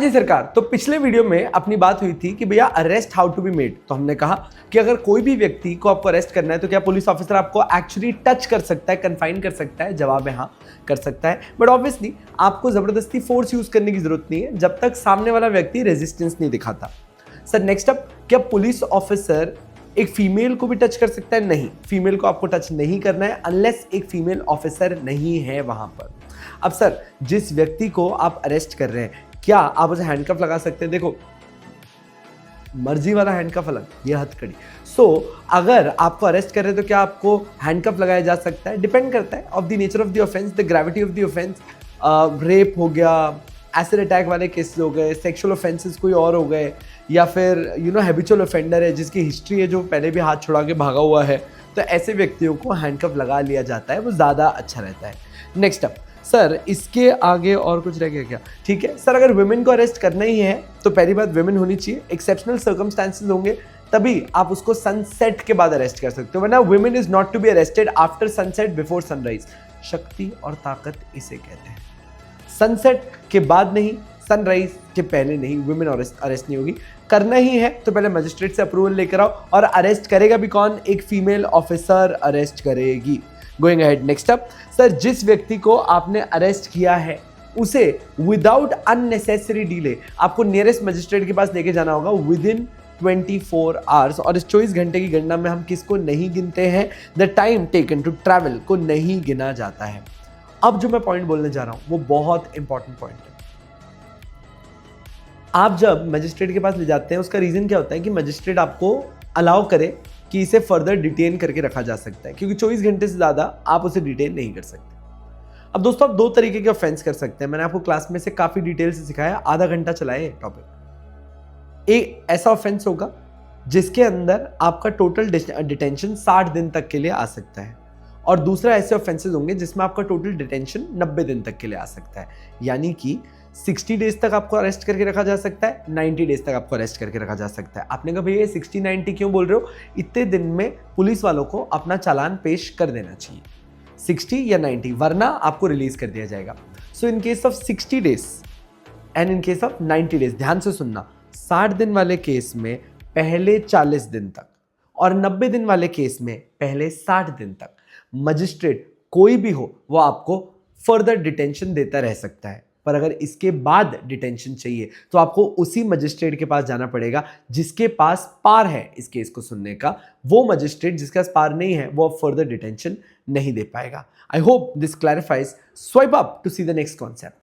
जी सरकार। तो पिछले वीडियो में अपनी बात हुई थी कि भैया arrest how to be made. तो हमने कहा कि अगर कोई भी व्यक्ति को आपको अरेस्ट करना है तो क्या पुलिस ऑफिसर आपको एक्चुअली टच कर सकता है, कन्फाइन कर सकता है? जवाब है हाँ, कर सकता है। बट ऑब्वियसली आपको जबरदस्ती फोर्स यूज करने की जरूरत नहीं है जब तक सामने वाला व्यक्ति रेजिस्टेंस नहीं दिखाता। सर नेक्स्ट अप, क्या पुलिस ऑफिसर एक फीमेल को भी टच कर सकता है? नहीं, फीमेल को आपको टच नहीं करना है अनलेस एक फीमेल ऑफिसर नहीं है वहां पर। अब सर, जिस व्यक्ति को आप अरेस्ट कर रहे हैं क्या आप उसे हैंडकफ लगा सकते हैं? देखो, मर्जी वाला हैंडकफ अलग, ये हथकड़ी। अगर आपको अरेस्ट कर रहे हैं तो क्या आपको हैंडकफ लगाया जा सकता है? डिपेंड करता है of the nature of the offence, the gravity of the offence. Rape हो गया, एसिड अटैक वाले केसेस हो गए, सेक्सुअल ऑफेंसेस कोई और हो गए, या फिर हैबिचुअल ऑफेंडर है जिसकी हिस्ट्री है, जो पहले भी हाथ छुड़ा के भागा हुआ है, तो ऐसे व्यक्तियों को हैंडकफ लगा लिया जाता है, वो ज़्यादा अच्छा रहता है। नेक्स्ट अप, सर इसके आगे और कुछ रह गया क्या? ठीक है सर, अगर वुमेन को अरेस्ट करना ही है तो पहली बात वुमेन होनी चाहिए, एक्सेप्शनल सर्कमस्टांसेस होंगे तभी आप उसको सनसेट के बाद अरेस्ट कर सकते हो, वरना women is not to be arrested after sunset before sunrise. शक्ति और ताकत इसे कहते हैं। सनसेट के बाद नहीं, सनराइज के पहले नहीं, वुमेन अरेस्ट नहीं होगी। करना ही है तो पहले मजिस्ट्रेट से अप्रूवल लेकर आओ, और अरेस्ट करेगा भी कौन? एक फीमेल ऑफिसर अरेस्ट करेगी। Going ahead, next up, sir जिस व्यक्ति को आपने अरेस्ट किया है उसे विदाउट अननेसेसरी डिले आपको नियरेस्ट मजिस्ट्रेट के पास लेके जाना होगा विद इन 24 आवर्स। और इस 24 घंटे की गणना में हम किसको नहीं गिनते हैं? The time taken to travel को नहीं गिना जाता है। अब जो मैं पॉइंट बोलने जा रहा हूं वो बहुत इंपॉर्टेंट पॉइंट है। आप जब मजिस्ट्रेट के पास ले जाते हैं उसका रीजन क्या होता है कि मजिस्ट्रेट आपको अलाउ करे कि इसे फर्दर डिटेन करके रखा जा सकता है, क्योंकि 24 घंटे से ज्यादा आप उसे डिटेन नहीं कर सकते। अब दोस्तों, आप दो तरीके के ऑफेंस कर सकते हैं, मैंने आपको क्लास में से काफी डिटेल से सिखाया, आधा घंटा चलाए टॉपिक। एक ऐसा ऑफेंस होगा जिसके अंदर आपका टोटल डिटेंशन 60 दिन तक के लिए आ सकता है, और दूसरा ऐसे ऑफेंसेस होंगे जिसमें आपका टोटल डिटेंशन 90 दिन तक के लिए आ सकता है। यानी कि 60 डेज तक आपको अरेस्ट करके रखा जा सकता है, 90 डेज तक आपको अरेस्ट करके रखा जा सकता है। आपने कहा भैया 60-90 क्यों बोल रहे हो? इतने दिन में पुलिस वालों को अपना चालान पेश कर देना चाहिए, 60 या 90, वरना आपको रिलीज कर दिया जाएगा। So in case of 60 days and in case of 90 days, ध्यान से सुनना, 60 दिन वाले केस में पहले 40 दिन तक और 90 दिन वाले केस में पहले 60 दिन तक मजिस्ट्रेट कोई भी हो वो आपको फर्दर डिटेंशन देता रह सकता है। पर अगर इसके बाद डिटेंशन चाहिए तो आपको उसी मजिस्ट्रेट के पास जाना पड़ेगा जिसके पास पार है इस केस को सुनने का। वो मजिस्ट्रेट जिसके पास पार नहीं है वो अब फर्दर डिटेंशन नहीं दे पाएगा। I hope this clarifies. Swipe up to see the next concept.